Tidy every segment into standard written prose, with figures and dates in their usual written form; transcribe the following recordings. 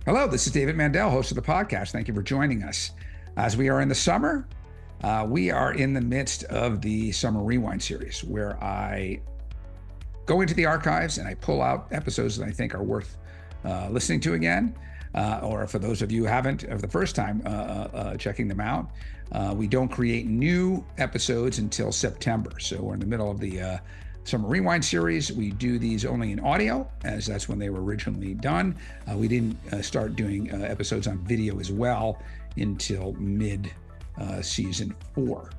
Hello, this is David Mandell, host of the podcast. Thank you for joining us. As we are in the summer, we are in the midst of the Summer Rewind series, where I go into the archives and I pull out episodes that I think are worth listening to again. Or for those of you who haven't, of the first time checking them out, we don't create new episodes until September. So we're in the middle of the Summer Rewind series. We do these only in audio, as that's when they were originally done. We didn't start doing episodes on video as well until mid season 4,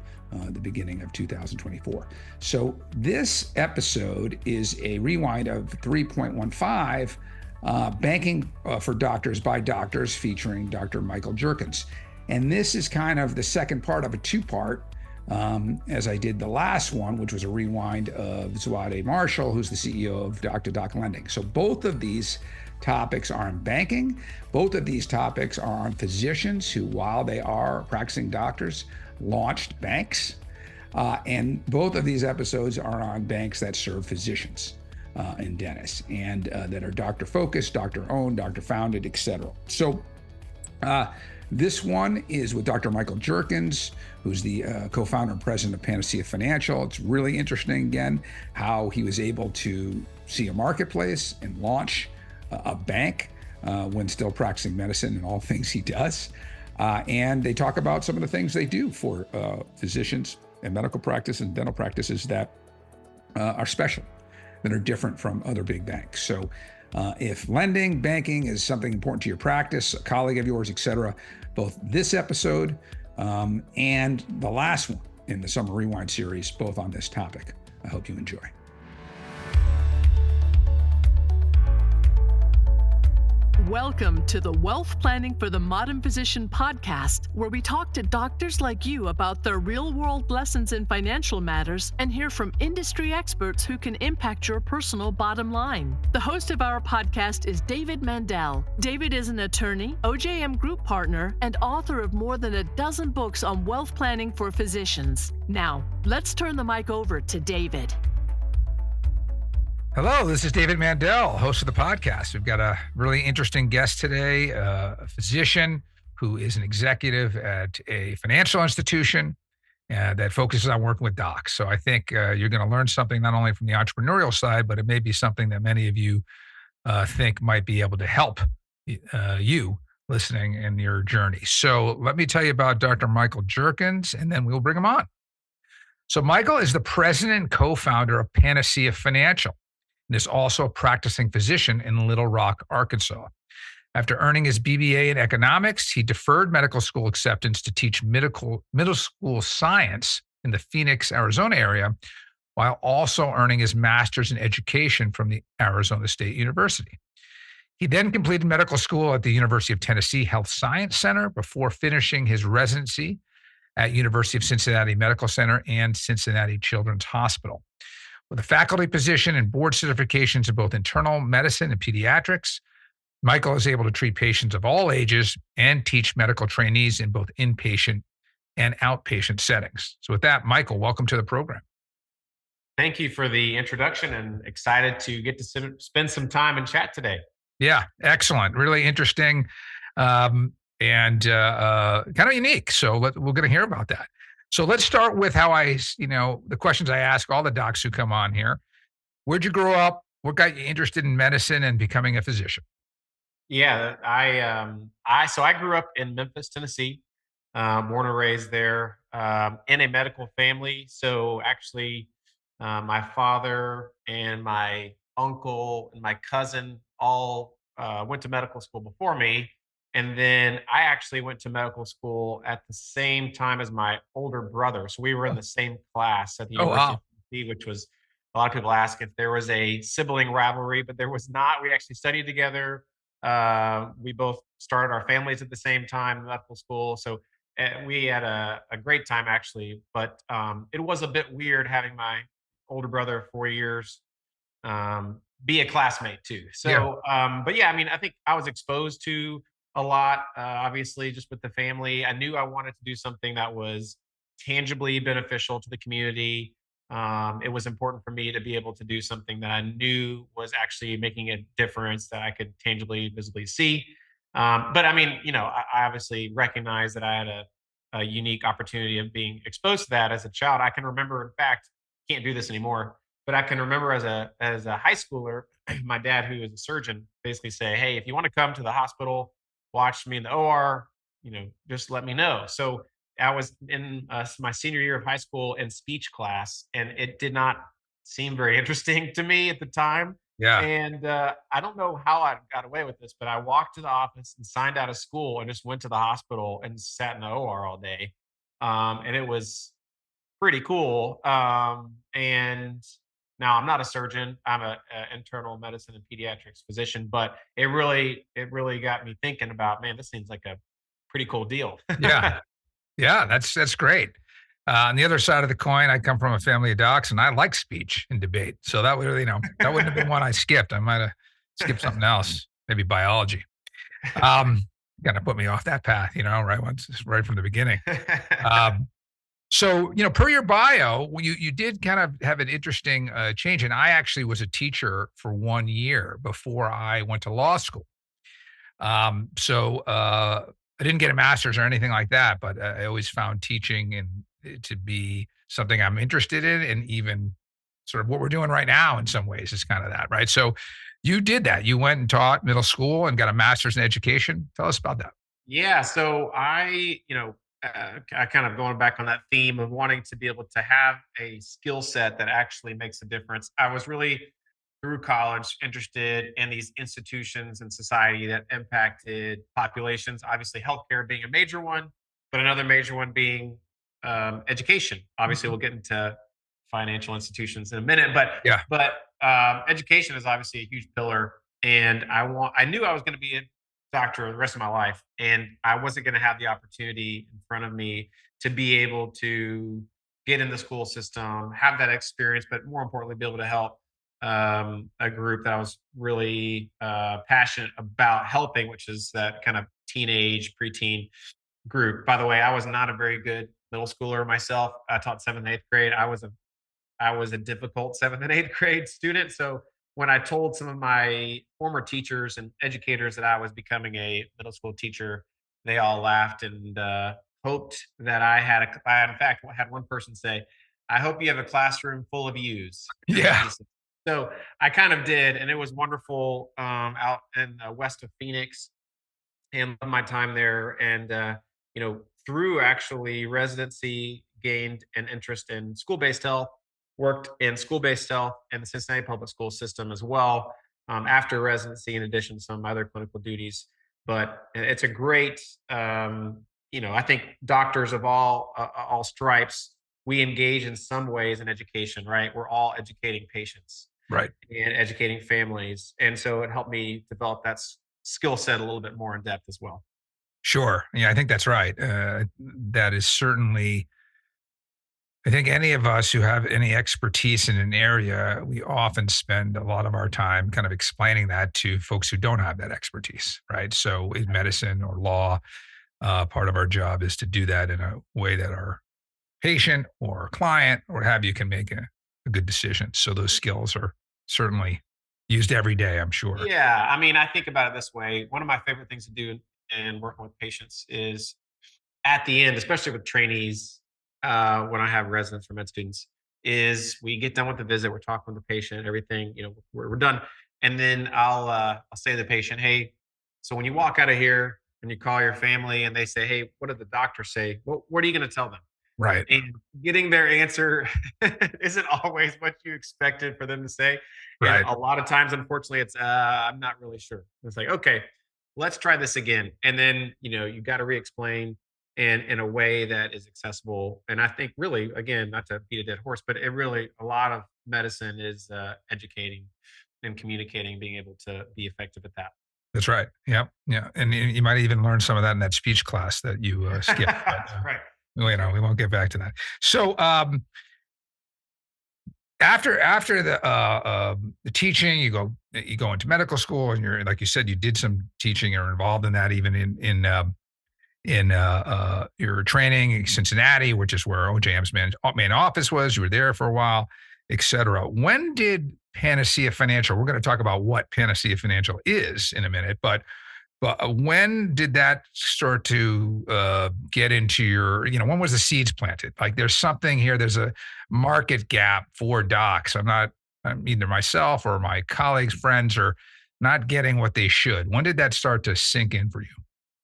the beginning of 2024. So this episode is a rewind of 3.15, Banking for Doctors by Doctors, featuring Dr. Michael Jerkins. And this is kind of the second part of a two-part, as I did the last one, which was a rewind of Zawade Marshall, who's the CEO of Doc to Doc Lending. So both of these topics are on banking. Both of these topics are on physicians who, while they are practicing doctors, launched banks. And both of these episodes are on banks that serve physicians and dentists, and that are doctor-focused, doctor-owned, doctor-founded, etc. So this one is with Dr. Michael Jerkins, who's the co-founder and president of Panacea Financial. It's really interesting, again, how he was able to see a marketplace and launch a bank when still practicing medicine and all things he does. And they talk about some of the things they do for physicians and medical practice and dental practices that are special, that are different from other big banks. So if lending, banking is something important to your practice, a colleague of yours, etc., both this episode and the last one in the Summer Rewind series, both on this topic. I hope you enjoy. Welcome to the Wealth Planning for the Modern Physician podcast, where we talk to doctors like you about their real-world lessons in financial matters and hear from industry experts who can impact your personal bottom line. The host of our podcast is David Mandell. David is an attorney, OJM Group partner, and author of more than a dozen books on wealth planning for physicians. Now, let's turn the mic over to David. Hello, this is David Mandell, host of the podcast. We've got a really interesting guest today, a physician who is an executive at a financial institution that focuses on working with docs. So I think you're going to learn something not only from the entrepreneurial side, but it may be something that many of you think might be able to help you listening in your journey. So let me tell you about Dr. Michael Jerkins, and then we'll bring him on. So Michael is the president and co-founder of Panacea Financial, and is also a practicing physician in Little Rock, Arkansas. After earning his BBA in economics, he deferred medical school acceptance to teach middle school science in the Phoenix, Arizona area, while also earning his master's in education from the Arizona State University. He then completed medical school at the University of Tennessee Health Science Center before finishing his residency at University of Cincinnati Medical Center and Cincinnati Children's Hospital. With a faculty position and board certifications in both internal medicine and pediatrics, Michael is able to treat patients of all ages and teach medical trainees in both inpatient and outpatient settings. So with that, Michael, welcome to the program. Thank you for the introduction, and excited to get to spend some time and chat today. Yeah, excellent. Really interesting and kind of unique. So we're going to hear about that. So let's start with how the questions I ask all the docs who come on here. Where'd you grow up? What got you interested in medicine and becoming a physician? Yeah, I grew up in Memphis, Tennessee, born and raised there, in a medical family. So actually, my father and my uncle and my cousin all went to medical school before me. And then I actually went to medical school at the same time as my older brother. So we were in the same class at the University of Tennessee, which was, a lot of people ask if there was a sibling rivalry, but there was not. We actually studied together. We both started our families at the same time in medical school. So we had a great time, actually. But it was a bit weird having my older brother of 4 years be a classmate too. So, but yeah, I mean, I think I was exposed to a lot, obviously, just with the family. I knew I wanted to do something that was tangibly beneficial to the community. It was important for me to be able to do something that I knew was actually making a difference that I could tangibly, visibly see. But I mean, I obviously recognize that I had a unique opportunity of being exposed to that as a child. I can remember, in fact, can't do this anymore, but I can remember as a high schooler, my dad, who is a surgeon, basically say, "Hey, if you want to come to the hospital, watch me in the OR, just let me know." So I was in my senior year of high school in speech class, and it did not seem very interesting to me at the time. Yeah. And I don't know how I got away with this, but I walked to the office and signed out of school and just went to the hospital and sat in the OR all day. And it was pretty cool. And now I'm not a surgeon; I'm a internal medicine and pediatrics physician. But it really got me thinking about, man, this seems like a pretty cool deal. Yeah. Yeah. That's great. On the other side of the coin, I come from a family of docs, and I like speech and debate. So that would, that wouldn't have been one I skipped. I might have skipped something else, maybe biology. Um, Kind of put me off that path, right from the beginning. So, per your bio, you did kind of have an interesting change. And I actually was a teacher for 1 year before I went to law school. So I didn't get a master's or anything like that, but I always found teaching to be something I'm interested in, and even sort of what we're doing right now in some ways is kind of that, right? So you did that. You went and taught middle school and got a master's in education. Tell us about that. Yeah, so I kind of going back on that theme of wanting to be able to have a skill set that actually makes a difference. I was really, through college, interested in these institutions and society that impacted populations. Obviously, healthcare being a major one, but another major one being education. Obviously, we'll get into financial institutions in a minute, Yeah. but education is obviously a huge pillar. And I knew I was going to be a doctor the rest of my life, and I wasn't going to have the opportunity in front of me to be able to get in the school system, have that experience, but more importantly, be able to help a group that I was really passionate about helping, which is that kind of teenage, preteen group. By the way, I was not a very good middle schooler myself. I taught seventh and eighth grade. I was a difficult seventh and eighth grade student. So when I told some of my former teachers and educators that I was becoming a middle school teacher, they all laughed and hoped that I, in fact, had one person say, "I hope you have a classroom full of yous." Yeah. So I kind of did, and it was wonderful out in west of Phoenix, and loved my time there. And through actually residency, gained an interest in school-based health, worked in school-based health and the Cincinnati public school system as well, after residency, in addition to some other clinical duties. But it's a great, I think doctors of all stripes, we engage in some ways in education, right? We're all educating patients Right. and educating families, and so it helped me develop that skill set a little bit more in depth as well. Sure. Yeah, I think that's right. That is certainly, I think any of us who have any expertise in an area, we often spend a lot of our time kind of explaining that to folks who don't have that expertise, right? So in medicine or law, part of our job is to do that in a way that our patient or client or what have you can make a good decision. So those skills are certainly used every day, I'm sure. Yeah, I mean, I think about it this way. One of my favorite things to do in working with patients is at the end, especially with trainees, when I have residents or med students, is we get done with the visit, we're talking with the patient, everything, we're done, and then I'll say to the patient, "Hey, so when you walk out of here and you call your family and they say, 'Hey, what did the doctor say?' What are you going to tell them?" Right. And getting their answer isn't always what you expected for them to say. And Right. a lot of times, unfortunately, it's I'm not really sure. It's like, okay, let's try this again. And then, you got to re-explain and in a way that is accessible. And I think really, again, not to beat a dead horse, but a lot of medicine is educating and communicating, being able to be effective at that. That's right. Yep. Yeah. And you might even learn some of that in that speech class that you skipped. But, That's right. well, That's right. we won't get back to that. So after the teaching, you go into medical school, and you're, like you said, you did some teaching or involved in that, even in your training in Cincinnati, which is where OJM's main office was. You were there for a while, et cetera. When did Panacea Financial? We're going to talk about what Panacea Financial is in a minute, but But when did that start to get into your, when was the seeds planted? Like there's something here, there's a market gap for docs. I'm either myself or my colleagues, friends are not getting what they should. When did that start to sink in for you?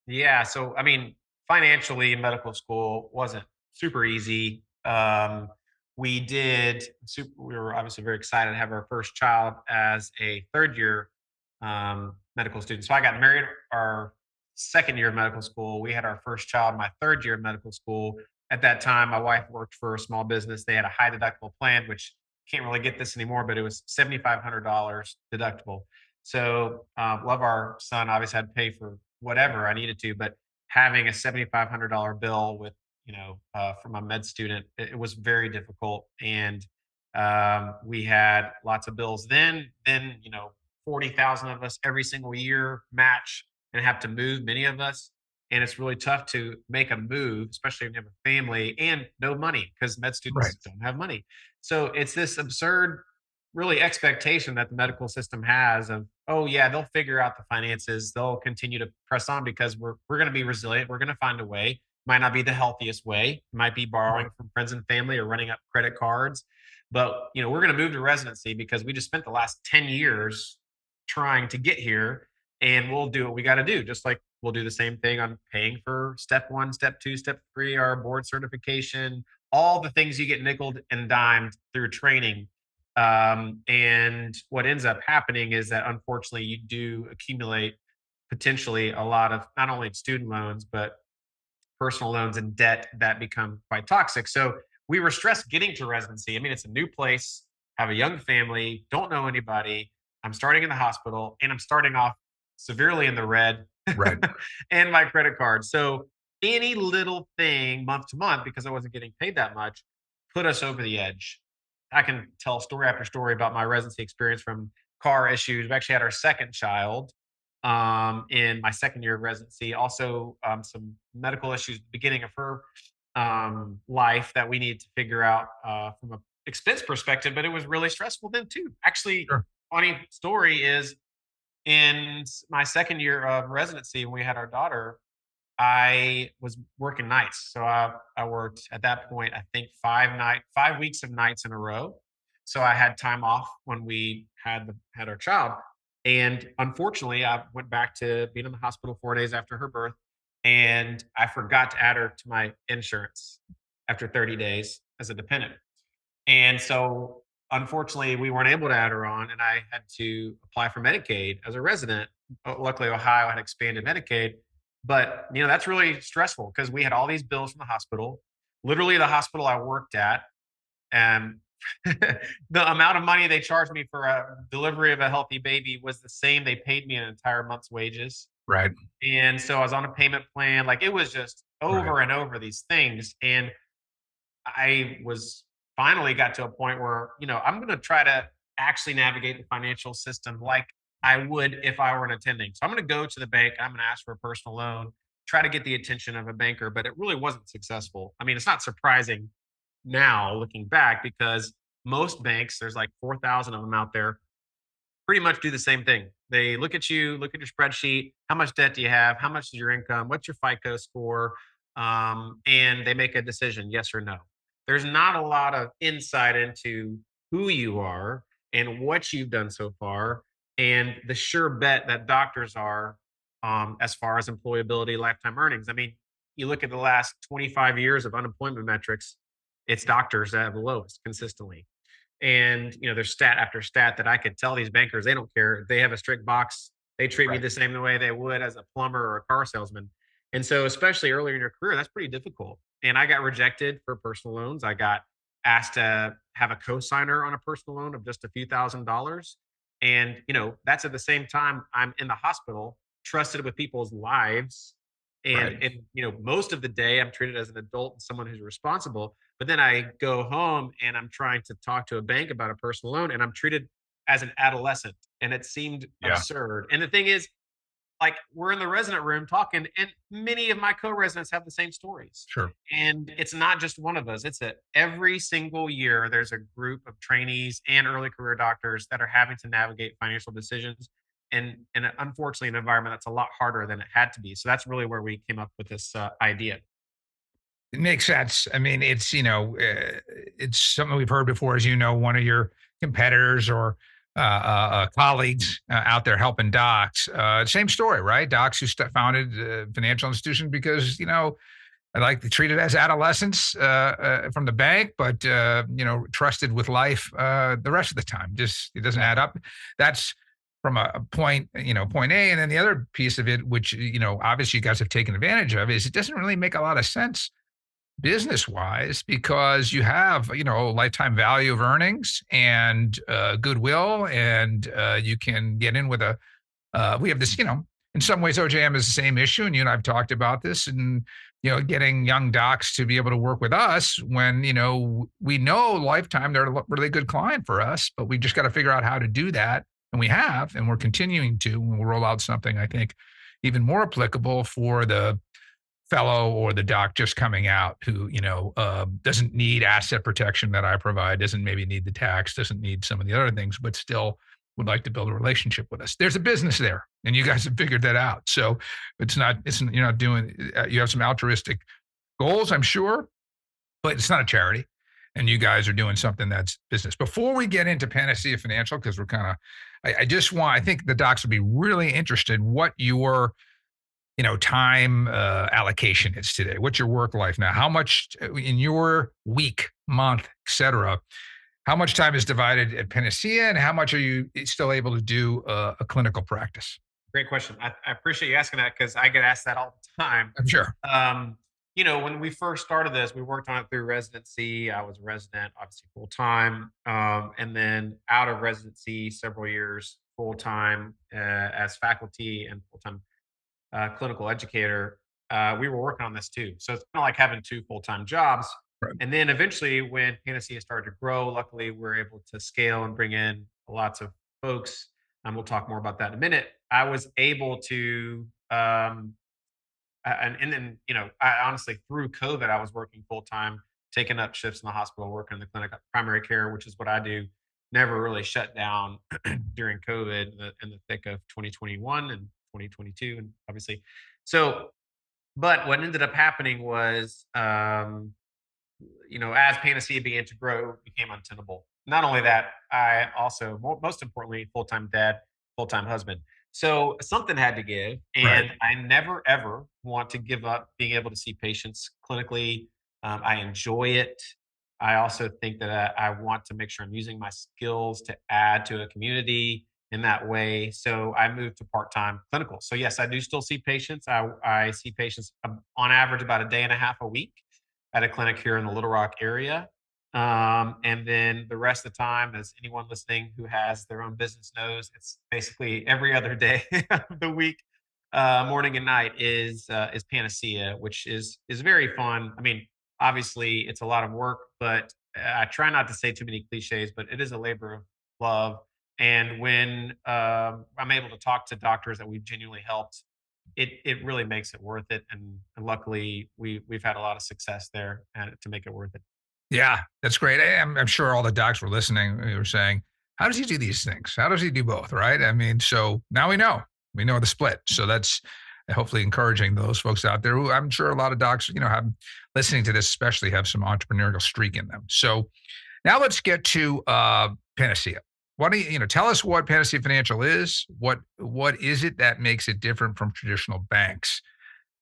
Yeah. So, I mean, financially, medical school wasn't super easy. We were obviously very excited to have our first child as a third year medical student. So I got married our second year of medical school. We had our first child my third year of medical school. At that time, my wife worked for a small business. They had a high deductible plan, which can't really get this anymore, but it was $7,500 deductible. So love our son. Obviously, had to pay for whatever I needed to, but having a $7,500 bill with from a med student, it was very difficult, and we had lots of bills. Then 40,000 of us every single year match and have to move. Many of us, and it's really tough to make a move, especially when you have a family and no money because med Right. students don't have money. So it's this absurd really expectation that the medical system has of, oh yeah, they'll figure out the finances, they'll continue to press on because we're going to be resilient, we're going to find a way. Might not be the healthiest way, might be borrowing Right. from friends and family or running up credit cards, but we're going to move to residency because we just spent the last 10 years trying to get here, and we'll do what we got to do, just like we'll do the same thing on paying for step 1, step 2, step 3, our board certification, all the things you get nickeled and dimed through training. And what ends up happening is that unfortunately you do accumulate potentially a lot of not only student loans, but personal loans and debt that become quite toxic. So we were stressed getting to residency. I mean, it's a new place, have a young family, don't know anybody. I'm starting in the hospital and I'm starting off severely in the red Right. and my credit card. So any little thing month to month, because I wasn't getting paid that much, put us over the edge. I can tell story after story about my residency experience from car issues. We actually had our second child in my second year of residency. Also, some medical issues at the beginning of her life that we needed to figure out from a expense perspective, but it was really stressful then too. Actually, Sure. funny story is in my second year of residency when we had our daughter, I was working nights. So I worked at that point, I think 5 weeks of nights in a row. So I had time off when we had our child. And unfortunately, I went back to being in the hospital 4 days after her birth. And I forgot to add her to my insurance after 30 days as a dependent. And so, unfortunately, we weren't able to add her on, and I had to apply for Medicaid as a resident. Luckily, Ohio had expanded Medicaid, but that's really stressful because we had all these bills from the hospital. Literally, the hospital I worked at, and the amount of money they charged me for a delivery of a healthy baby was the same they paid me an entire month's wages. Right. And so I was on a payment plan. Like it was just Right. over and over these things. And I was finally got to a point where, I'm going to try to actually navigate the financial system like I would if I were an attending. So I'm going to go to the bank. I'm going to ask for a personal loan, try to get the attention of a banker, but it really wasn't successful. I mean, it's not surprising now looking back because most banks, there's like 4,000 of them out there, pretty much do the same thing. They look at you, look at your spreadsheet. How much debt do you have? How much is your income? What's your FICO score? And they make a decision, yes or no. There's not a lot of insight into who you are and what you've done so far, and the sure bet that doctors are as far as employability, lifetime earnings. I mean, you look at the last 25 years of unemployment metrics, it's doctors that have the lowest consistently. And there's stat after stat that I could tell these bankers they don't care. They have a strict box. They treat me Right. the same way they would as a plumber or a car salesman. And so, especially earlier in your career, that's pretty difficult. And I got rejected for personal loans. I got asked to have a co-signer on a personal loan of just a few $1,000s. And that's at the same time I'm in the hospital, trusted with people's lives. And Right. most of the day I'm treated as an adult and someone who's responsible. But then I go home and I'm trying to talk to a bank about a personal loan and I'm treated as an adolescent. And it seemed Yeah. absurd. And the thing is, like, we're in the resident room talking, and many of my co-residents have the same stories. Sure. And it's not just one of us. It's that every single year there's a group of trainees and early career doctors that are having to navigate financial decisions. in unfortunately an environment that's a lot harder than it had to be. So that's really where we came up with this idea. It makes sense. I mean, it's something we've heard before. As you know, one of your competitors or colleagues out there helping docs. Same story, right? Docs who founded financial institutions because I like to treat it as adolescents from the bank, but trusted with life the rest of the time. Just it doesn't add up. That's from a point, point A, and then the other piece of it, which obviously you guys have taken advantage of, is it doesn't really make a lot of sense business wise because you have lifetime value of earnings and goodwill, and you can get in with a we have this, in some ways, OJM is the same issue. And you and I've talked about this and, getting young docs to be able to work with us when, we know lifetime, they're a really good client for us, but we just got to figure out how to do that. And we have, and we're continuing to, and we'll roll out something, I think, even more applicable for the fellow or the doc just coming out who, doesn't need asset protection that I provide, doesn't maybe need the tax, doesn't need some of the other things, but still would like to build a relationship with us. There's a business there, and you guys have figured that out. So you're not doing, you have some altruistic goals, I'm sure, but it's not a charity. And you guys are doing something that's business. Before we get into Panacea Financial, because we're kind of, I think the docs would be really interested what your, time allocation is today. What's your work life now? How much in your week, month, et cetera, how much time is divided at Panacea, and how much are you still able to do a clinical practice? Great question. I appreciate you asking that because I get asked that all the time. I'm sure. When we first started this, we worked on it through residency. I was a resident, obviously full time, and then out of residency, several years full time as faculty and full time clinical educator. We were working on this too, so it's kind of like having two full time jobs. Right. And then eventually, when Panacea started to grow, luckily we're able to scale and bring in lots of folks. And we'll talk more about that in a minute. I was able to and then I honestly through COVID I was working full time, taking up shifts in the hospital, working in the clinic, primary care, which is what I do. Never really shut down during COVID in the thick of 2021 and 2022, and obviously. So, but what ended up happening was, as Panacea began to grow, it became untenable. Not only that, I also, most importantly, full time dad, full time husband. So something had to give, and Right. I never ever want to give up being able to see patients clinically. I enjoy it. I also think that I want to make sure I'm using my skills to add to a community in that way. So I moved to part time clinical. So yes, I do still see patients. I see patients on average about a day and a half a week at a clinic here in the Little Rock area. And then the rest of the time, as anyone listening who has their own business knows, it's basically every other day of the week, morning and night is Panacea, which is very fun. I mean, obviously it's a lot of work, but I try not to say too many cliches, but it is a labor of love. And when I'm able to talk to doctors that we've genuinely helped, it really makes it worth it. And luckily, we've had a lot of success there to make it worth it. Yeah, that's great. I'm sure all the docs were listening. We were saying, how does he do these things? How does he do both? Right. I mean, so now we know the split. So that's hopefully encouraging those folks out there who I'm sure a lot of docs, have listening to this, especially have some entrepreneurial streak in them. So now let's get to Panacea. Why don't you tell us what Panacea Financial is? What is it that makes it different from traditional banks?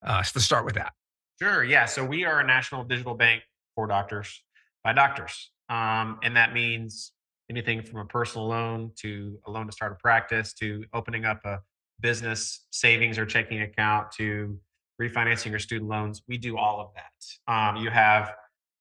So let's start with that. Sure. Yeah. So we are a national digital bank for doctors by doctors. And that means anything from a personal loan to a loan to start a practice to opening up a business savings or checking account to refinancing your student loans. We do all of that. You have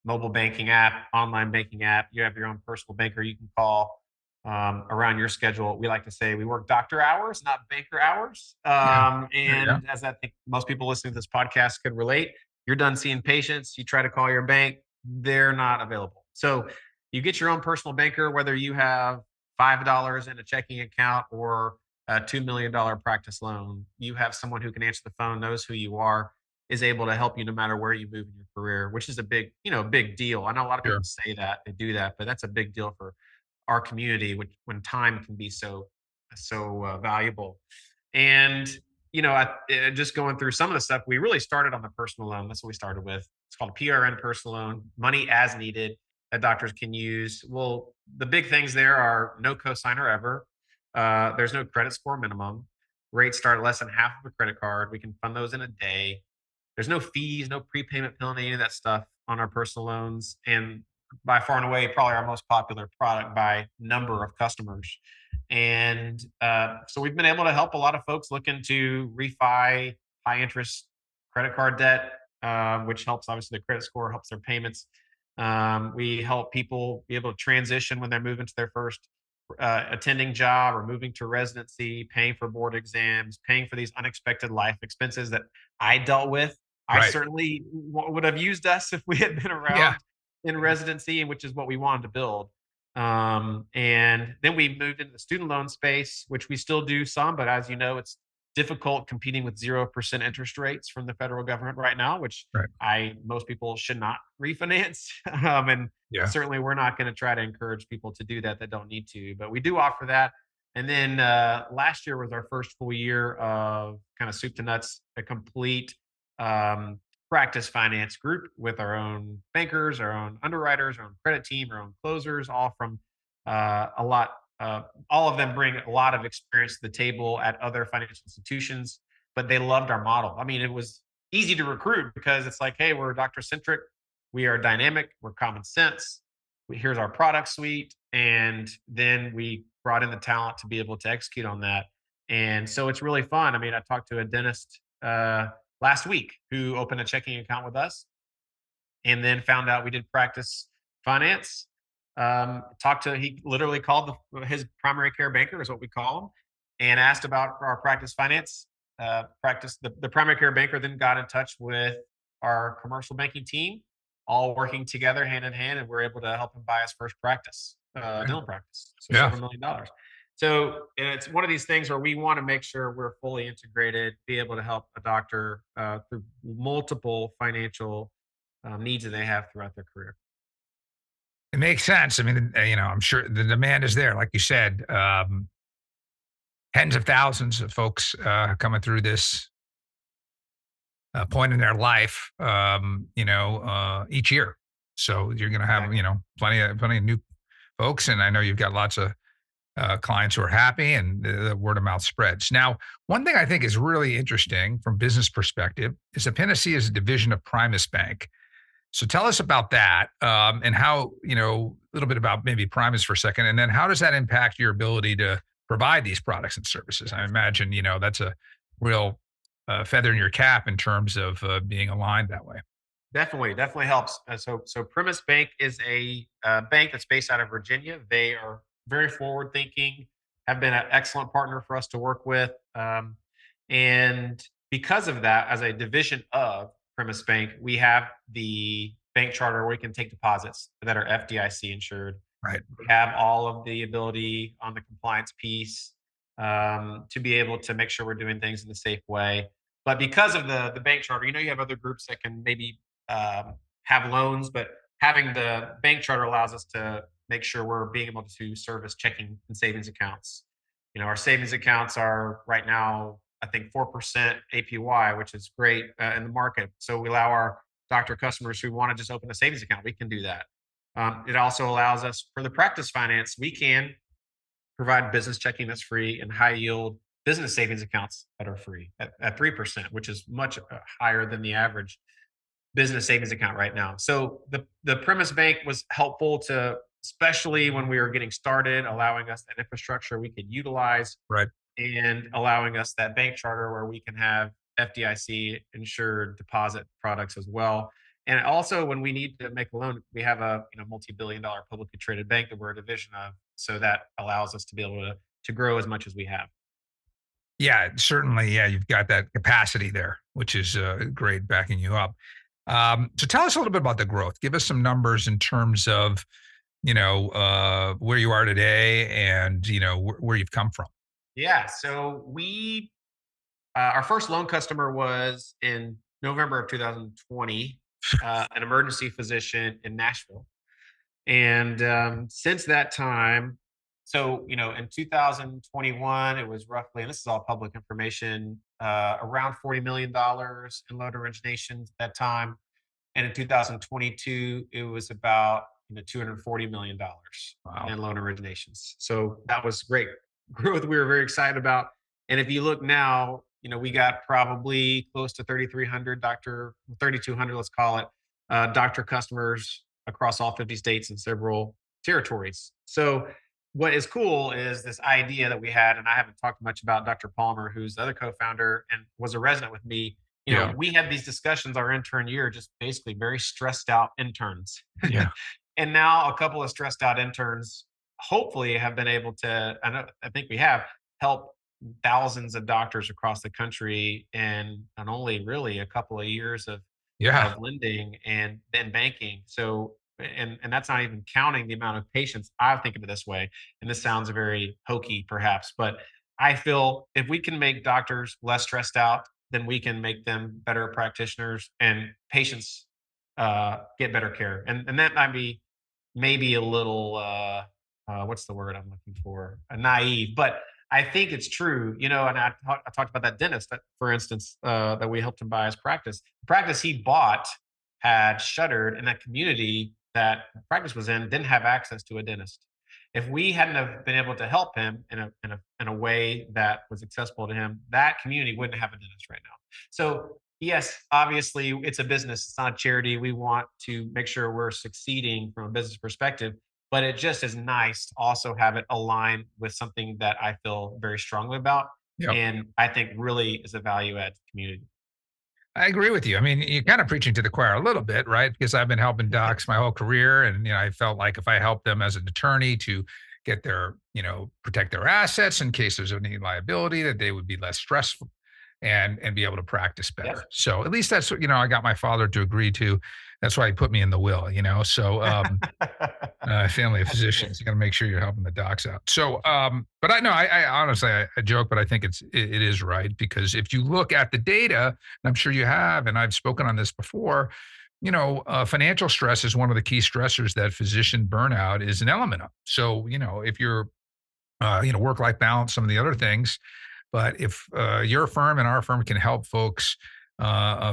mobile banking app, online banking app. You have your own personal banker you can call around your schedule. We like to say we work doctor hours, not banker hours. Yeah. Yeah. And as I think most people listening to this podcast could relate, you're done seeing patients, you try to call your bank, they're not available. So you get your own personal banker, whether you have $5 in a checking account or a $2 million practice loan. You have someone who can answer the phone, knows who you are, is able to help you no matter where you move in your career, which is a big deal. I know a lot of Sure. people say that they do that, but that's a big deal for our community, when time can be so so valuable. And just going through some of the stuff, we really started on the personal loan. That's what we started with. It's called PRN personal loan, money as needed that doctors can use. Well, the big things there are no cosigner ever. There's no credit score minimum. Rates start at less than half of a credit card. We can fund those in a day. There's no fees, no prepayment penalty, any of that stuff on our personal loans. And by far and away, probably our most popular product by number of customers. And so we've been able to help a lot of folks looking to refi high interest credit card debt, which helps obviously the credit score, helps their payments. We help people be able to transition when they're moving to their first attending job or moving to residency, paying for board exams, paying for these unexpected life expenses that I dealt with. I Right. certainly would have used us if we had been Yeah. around in residency, which is what we wanted to build. And then we moved into the student loan space, which we still do some, but as you know, it's difficult competing with 0% interest rates from the federal government right now, which Right. most people should not refinance. And Yeah. certainly we're not going to try to encourage people to do that don't need to, but we do offer that. And then last year was our first full year of kind of soup to nuts, a complete um, practice finance group with our own bankers, our own underwriters, our own credit team, our own closers, all from a lot. All of them bring a lot of experience to the table at other financial institutions, but they loved our model. I mean, it was easy to recruit because it's like, hey, we're doctor centric, we are dynamic, we're common sense. Here's our product suite, and then we brought in the talent to be able to execute on that. And so it's really fun. I mean, I talked to a dentist last week who opened a checking account with us and then found out we did practice finance. He literally called his primary care banker, is what we call him, and asked about our practice finance. The primary care banker then got in touch with our commercial banking team, all working together hand in hand, and we're able to help him buy his first dental practice. So Yeah. $7 million. So it's one of these things where we want to make sure we're fully integrated, be able to help a doctor through multiple financial needs that they have throughout their career. It makes sense. I mean, I'm sure the demand is there. Like you said, tens of thousands of folks coming through this point in their life, each year. So you're going to have, Exactly. plenty of new folks. And I know you've got lots of clients who are happy, and the word of mouth spreads. Now, one thing I think is really interesting from business perspective is that Panacea is a division of Primus Bank. So tell us about that, and how, a little bit about maybe Primus for a second, and then how does that impact your ability to provide these products and services? I imagine, that's a real feather in your cap in terms of being aligned that way. Definitely helps. So Primus Bank is a bank that's based out of Virginia. They are very forward thinking, have been an excellent partner for us to work with. And because of that, as a division of Primus Bank, we have the bank charter where we can take deposits that are FDIC insured. Right. We have all of the ability on the compliance piece to be able to make sure we're doing things in a safe way. But because of the bank charter, you have other groups that can maybe have loans, but having the bank charter allows us to make sure we're being able to service checking and savings accounts. Our savings accounts are right now, I think, 4% APY, which is great in the market. So we allow our doctor customers who want to just open a savings account, we can do that. It also allows us for the practice finance, we can provide business checking that's free and high yield business savings accounts that are free at 3%, which is much higher than the average business savings account right now. So the Primus Bank was helpful to, especially when we were getting started, allowing us that infrastructure we could utilize Right. and allowing us that bank charter where we can have FDIC insured deposit products as well. And also, when we need to make a loan, we have a multi-billion-dollar publicly traded bank that we're a division of, so that allows us to be able to grow as much as we have. Yeah, certainly. Yeah, you've got that capacity there, which is great backing you up. So tell us a little bit about the growth. Give us some numbers in terms of, where you are today and, where you've come from. Yeah. So our first loan customer was in November of 2020, an emergency physician in Nashville. And since that time, So, in 2021, it was roughly, and this is all public information, around $40 million in loan originations at that time. And in 2022, it was about $240 million Wow. in loan originations. So that was great growth we were very excited about. And if you look now, we got probably close to 3,300 3,200, let's call it, doctor customers across all 50 states and several territories. So what is cool is this idea that we had, and I haven't talked much about Dr. Palmer, who's the other co-founder and was a resident with me. Yeah. We had these discussions our intern year, just basically very stressed out interns. Yeah. And now a couple of stressed out interns hopefully have been able to, I think we have helped thousands of doctors across the country in only really a couple of years Yeah. of lending and then banking. So, and that's not even counting the amount of patients. I think of it this way, and this sounds very hokey perhaps, but I feel if we can make doctors less stressed out, then we can make them better practitioners and patients get better care. And that might be maybe a little what's the word I'm looking for? Naive, but I think it's true. And I talked about that dentist, that, for instance, that we helped him buy his practice. The practice he bought had shuttered, and that community that the practice was in didn't have access to a dentist. If we hadn't have been able to help him in a way that was accessible to him, that community wouldn't have a dentist right now. So yes, obviously it's a business, it's not a charity. We want to make sure we're succeeding from a business perspective, but it just is nice to also have it align with something that I feel very strongly about. Yep. And I think really is a value add to the community. I agree with you. I mean, you're kind of preaching to the choir a little bit, right? Because I've been helping docs my whole career. And, I felt like if I helped them as an attorney to get their, protect their assets in case there's any liability, that they would be less stressful and be able to practice better. Yes. So at least that's what, I got my father to agree to. That's why he put me in the will, So, family of physicians, you got to make sure you're helping the docs out. So, but I honestly, I joke, but I think it is right, because if you look at the data, and I'm sure you have, and I've spoken on this before, financial stress is one of the key stressors that physician burnout is an element of. So, if you're, work-life balance, some of the other things, but if your firm and our firm can help folks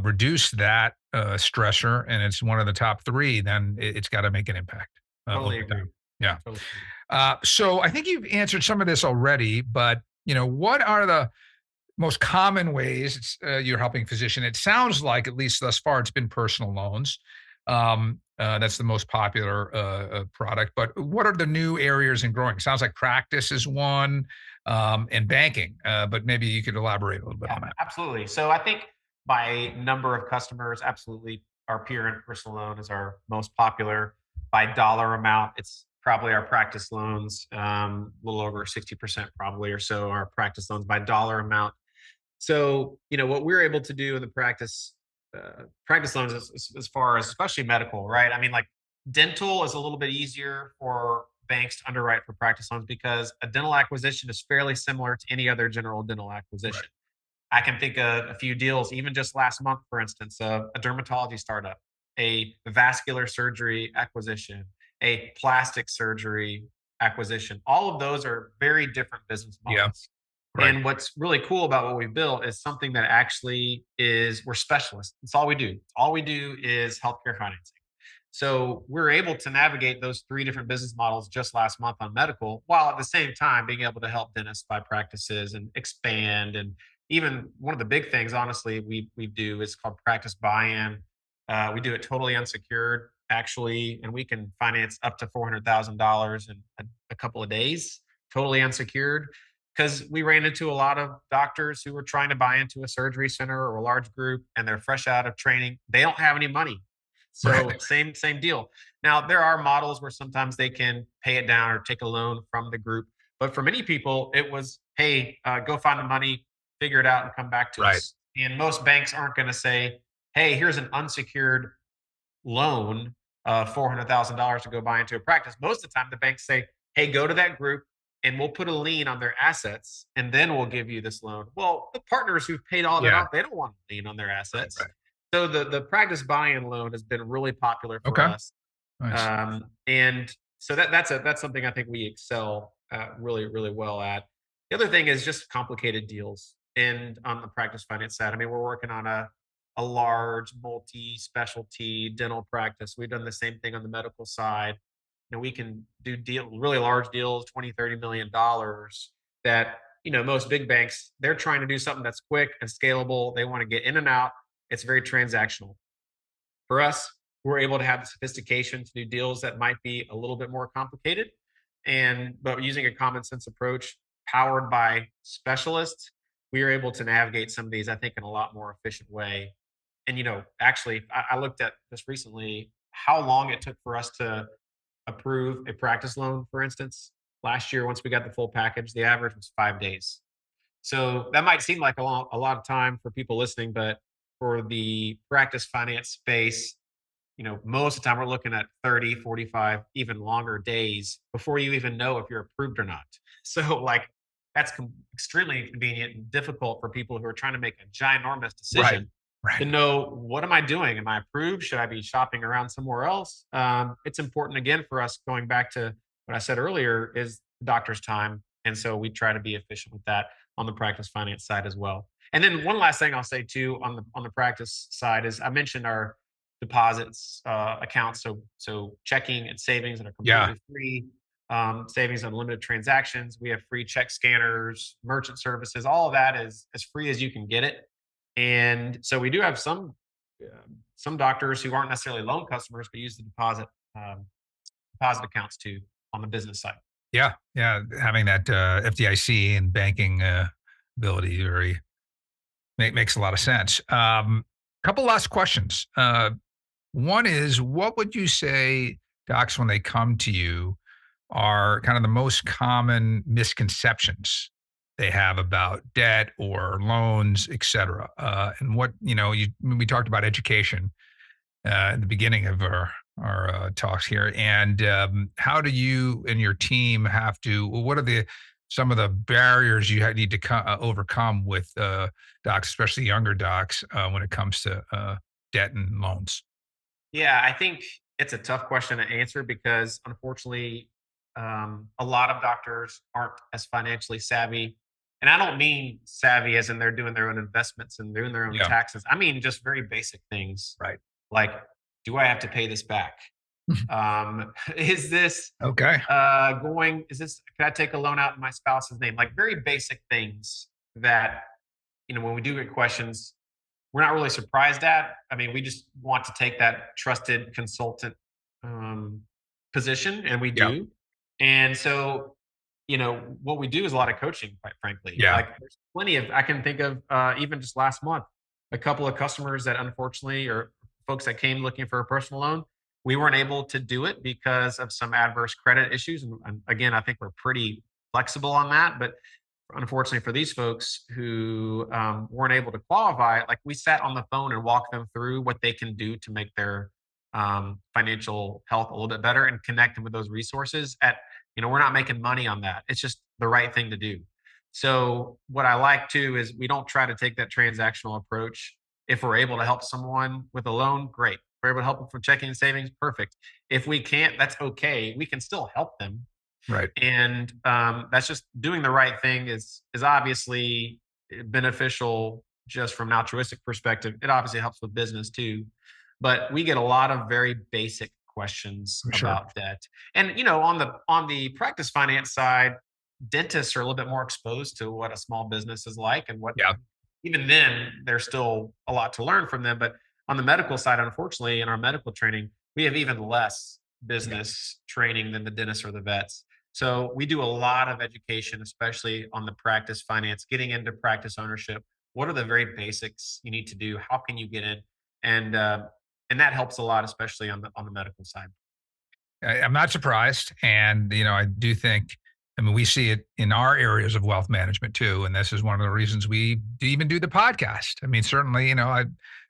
reduce that stressor, and it's one of the top three, then it's got to make an impact. Totally Over agree. time. Yeah. Totally So I think you've answered some of this already, but what are the most common ways you're helping physician? It sounds like, at least thus far, it's been personal loans. That's the most popular product. But what are the new areas in growing? Sounds like practice is one, and banking. But maybe you could elaborate a little bit on that. Absolutely. So I think by number of customers, absolutely, our peer and personal loan is our most popular. By dollar amount, it's probably our practice loans, a little over 60% probably or so are practice loans by dollar amount. So, what we're able to do in the practice loans as far as especially medical, right? I mean, like dental is a little bit easier for banks to underwrite for practice loans because a dental acquisition is fairly similar to any other general dental acquisition. Right. I can think of a few deals, even just last month, for instance, a dermatology startup, a vascular surgery acquisition, a plastic surgery acquisition. All of those are very different business models. Yeah. Right. And what's really cool about what we built is something that actually we're specialists. It's all we do. All we do is healthcare financing. So we're able to navigate those three different business models just last month on medical, while at the same time being able to help dentists buy practices and expand. And even one of the big things, honestly, we do is called practice buy-in. We do it totally unsecured, actually, and we can finance up to $400,000 in a couple of days, totally unsecured. Because we ran into a lot of doctors who were trying to buy into a surgery center or a large group, and they're fresh out of training. They don't have any money. So Right. same deal. Now there are models where sometimes they can pay it down or take a loan from the group, but for many people it was, hey, go find the money, figure it out, and come back to Right. us. And most banks aren't going to say, hey, here's an unsecured loan of $400,000 to go buy into a practice. Most of the time, the banks say, hey, go to that group and we'll put a lien on their assets and then we'll give you this loan. Well, the partners who've paid all that Yeah. off, they don't want a lien on their assets. Right. So the practice buy-in loan has been really popular for Okay. us. Nice. And so that's something I think we excel really, really well at. The other thing is just complicated deals. And on the practice finance side, I mean, we're working on a large multi-specialty dental practice. We've done the same thing on the medical side. We can do really large deals, 20, $30 million that, most big banks, they're trying to do something that's quick and scalable. They want to get in and out. It's very transactional. For us, we're able to have the sophistication to do deals that might be a little bit more complicated. But using a common sense approach powered by specialists, we are able to navigate some of these, I think, in a lot more efficient way. And, actually, I looked at just recently how long it took for us to approve a practice loan, for instance. Last year, once we got the full package, the average was 5 days. So that might seem like a lot of time for people listening, but for the practice finance space, most of the time we're looking at 30, 45, even longer days before you even know if you're approved or not. So, like, that's extremely inconvenient and difficult for people who are trying to make a ginormous Right. decision to Right. know, what am I doing? Am I approved? Should I be shopping around somewhere else? It's important, again, for us, going back to what I said earlier, is the doctor's time. And so we try to be efficient with that on the practice finance side as well. And then one last thing I'll say too on the practice side is I mentioned our deposits accounts. So checking and savings that are Yeah. completely free, savings, unlimited transactions. We have free check scanners, merchant services. All of that is as free as you can get it. And so we do have some doctors who aren't necessarily loan customers, but use the deposit accounts too on the business side. Yeah. Yeah. Having that FDIC and banking ability makes a lot of sense. Couple last questions. One is, what would you say docs, when they come to you, are kind of the most common misconceptions they have about debt or loans, et cetera? And what, we talked about education at the beginning of our talks here. And how do you and your team have to, what are some of the barriers you need to overcome with docs, especially younger docs, when it comes to debt and loans? Yeah, I think it's a tough question to answer because, unfortunately, a lot of doctors aren't as financially savvy. And I don't mean savvy as in they're doing their own investments and doing their own Yeah. taxes. I mean just very basic things Right. like, do I have to pay this back? Is this Okay. can I take a loan out in my spouse's name? Like, very basic things that, when we do get questions, we're not really surprised at. I mean, we just want to take that trusted consultant um, position, and we Yeah. do. And so, what we do is a lot of coaching, quite frankly. Yeah. Like, there's plenty of, I can think of, even just last month, a couple of customers that, unfortunately, or folks that came looking for a personal loan, we weren't able to do it because of some adverse credit issues. And again, I think we're pretty flexible on that. But unfortunately for these folks who weren't able to qualify, like, we sat on the phone and walked them through what they can do to make their financial health a little bit better and connect them with those resources. We're not making money on that. It's just the right thing to do. So what I like too is we don't try to take that transactional approach. If we're able to help someone with a loan, great. If we're able to help them for checking and savings, perfect. If we can't, that's okay. We can still help them. Right. And that's just doing the right thing is obviously beneficial just from an altruistic perspective. It obviously helps with business too. But we get a lot of very basic questions For sure. about debt. And on the practice finance side, dentists are a little bit more exposed to what a small business is like, and what, Yeah. even then, there's still a lot to learn from them. But on the medical side, unfortunately, in our medical training, we have even less business training than the dentists or the vets. So we do a lot of education, especially on the practice finance, getting into practice ownership. What are the very basics you need to do? How can you get in? And that helps a lot, especially on the medical side. I'm not surprised. And, I do think, we see it in our areas of wealth management too. And this is one of the reasons we even do the podcast. Certainly,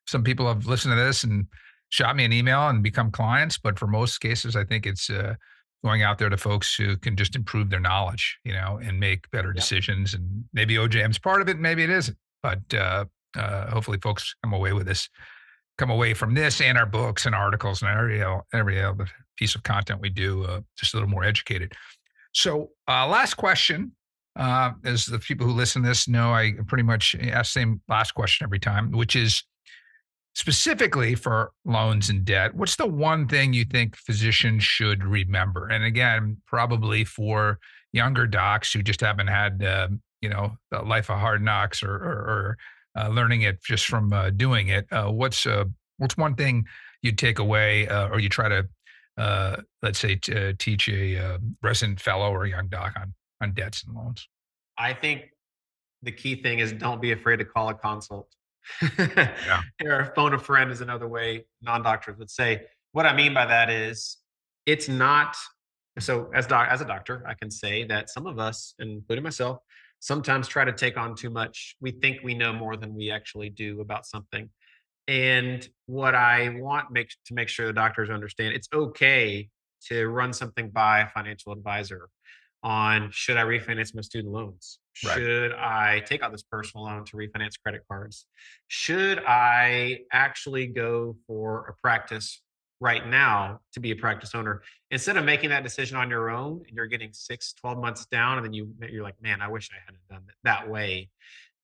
some people have listened to this and shot me an email and become clients. But for most cases, I think it's going out there to folks who can just improve their knowledge, and make better Yeah. decisions. And maybe OJM's part of it, maybe it isn't. But hopefully folks come away from this and our books and articles and every other piece of content we do just a little more educated. So, last question. As the people who listen to this know, I pretty much ask the same last question every time, which is specifically for loans and debt. What's the one thing you think physicians should remember? And again, probably for younger docs who just haven't had, the life of hard knocks or learning it just from doing it. What's one thing you'd take away, or you try to, let's say, teach a resident fellow or a young doc on debts and loans? I think the key thing is don't be afraid to call a consult. Yeah. Or phone a friend is another way non-doctors would say. What I mean by that is it's not so as a doctor, I can say that some of us, including myself, sometimes try to take on too much. We think we know more than we actually do about something. And what I want to make sure the doctors understand, it's okay to run something by a financial advisor on should I refinance my student loans? Right. Should I take out this personal loan to refinance credit cards? Should I actually go for a practice right now to be a practice owner? Instead of making that decision on your own and you're getting 6, 12 months down, and then you're like, man, I wish I hadn't done it that way.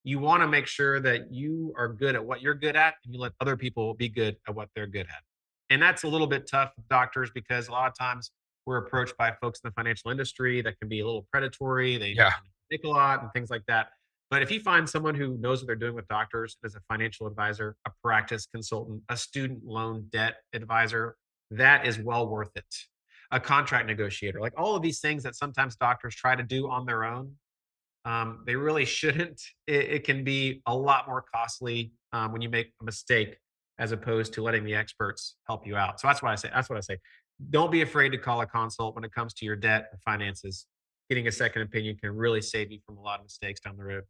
You want to make sure that you are good at what you're good at and you let other people be good at what they're good at. And that's a little bit tough with doctors because a lot of times we're approached by folks in the financial industry that can be a little predatory. They Yeah. make a lot and things like that. But if you find someone who knows what they're doing with doctors as a financial advisor, a practice consultant, a student loan debt advisor, that is well worth it. A contract negotiator, like all of these things that sometimes doctors try to do on their own, they really shouldn't. It can be a lot more costly when you make a mistake as opposed to letting the experts help you out. So that's what I say. That's what I say. Don't be afraid to call a consult when it comes to your debt and finances. Getting a second opinion can really save you from a lot of mistakes down the road.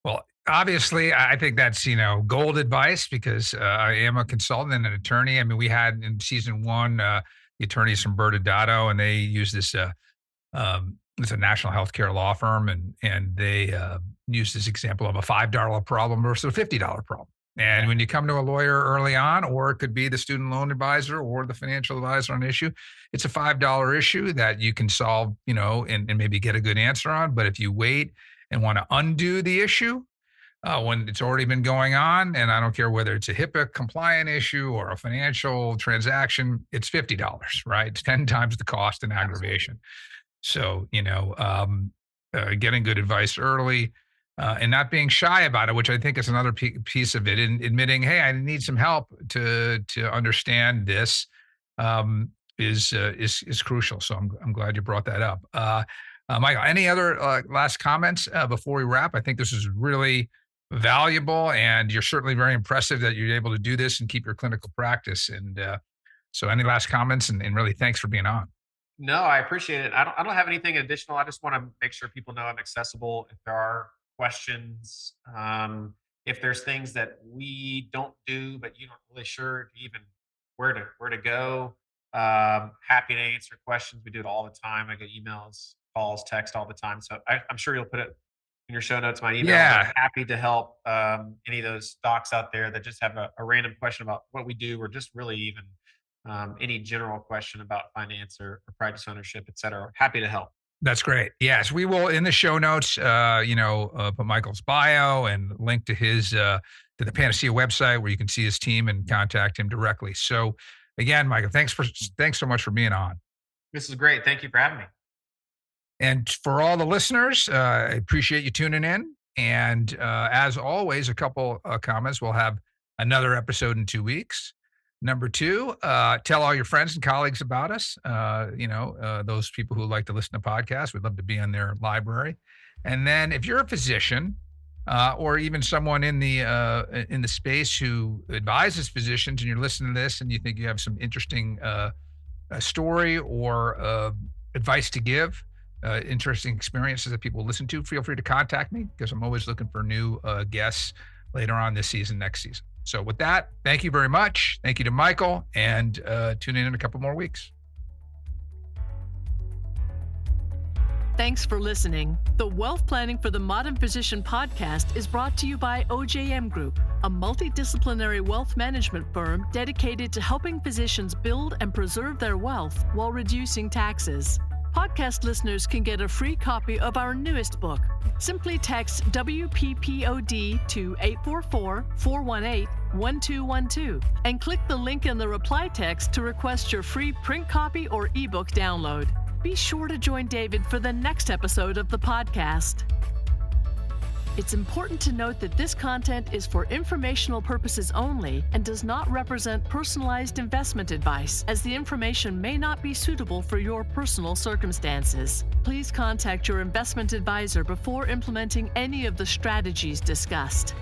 Well, obviously, I think that's, gold advice because I am a consultant and an attorney. I mean, we had in season one the attorneys from Bertadotto, and they use this. It's a national healthcare law firm, and they use this example of a $5 problem versus a $50 problem. And when you come to a lawyer early on, or it could be the student loan advisor or the financial advisor on an issue, it's a $5 issue that you can solve, and maybe get a good answer on. But if you wait and want to undo the issue when it's already been going on, and I don't care whether it's a HIPAA compliant issue or a financial transaction, it's $50, right? It's 10 times the cost and aggravation. So, getting good advice early, and not being shy about it, which I think is another piece of it, and admitting, hey, I need some help to understand this, is crucial. So I'm glad you brought that up. Michael, any other last comments before we wrap? I think this is really valuable, and you're certainly very impressive that you're able to do this and keep your clinical practice. And so, any last comments? And really, thanks for being on. No, I appreciate it. I don't have anything additional. I just want to make sure people know I'm accessible. If there are questions, if there's things that we don't do, but you don't really sure even where to go, happy to answer questions. We do it all the time. I get emails, calls, text all the time. So I'm sure you'll put it in your show notes, my email. Yeah. I'm happy to help any of those docs out there that just have a random question about what we do, or just really even any general question about finance or practice ownership, et cetera. Happy to help. That's great. Yes, we will in the show notes, put Michael's bio and link to his to the Panacea website where you can see his team and contact him directly. So again, Michael, thanks so much for being on. This is great. Thank you for having me. And for all the listeners, I appreciate you tuning in. And as always, a couple comments. We'll have another episode in 2 weeks. Number 2, tell all your friends and colleagues about us. Those people who like to listen to podcasts, we'd love to be in their library. And then if you're a physician or even someone in the space who advises physicians, and you're listening to this and you think you have some interesting story or advice to give, interesting experiences that people listen to, feel free to contact me because I'm always looking for new guests later on this season, next season. So with that, thank you very much. Thank you to Michael, and tune in a couple more weeks. Thanks for listening. The Wealth Planning for the Modern Physician podcast is brought to you by OJM Group, a multidisciplinary wealth management firm dedicated to helping physicians build and preserve their wealth while reducing taxes. Podcast listeners can get a free copy of our newest book. Simply text WPPOD to 844-418-1212 and click the link in the reply text to request your free print copy or ebook download. Be sure to join David for the next episode of the podcast. It's important to note that this content is for informational purposes only and does not represent personalized investment advice, as the information may not be suitable for your personal circumstances. Please contact your investment advisor before implementing any of the strategies discussed.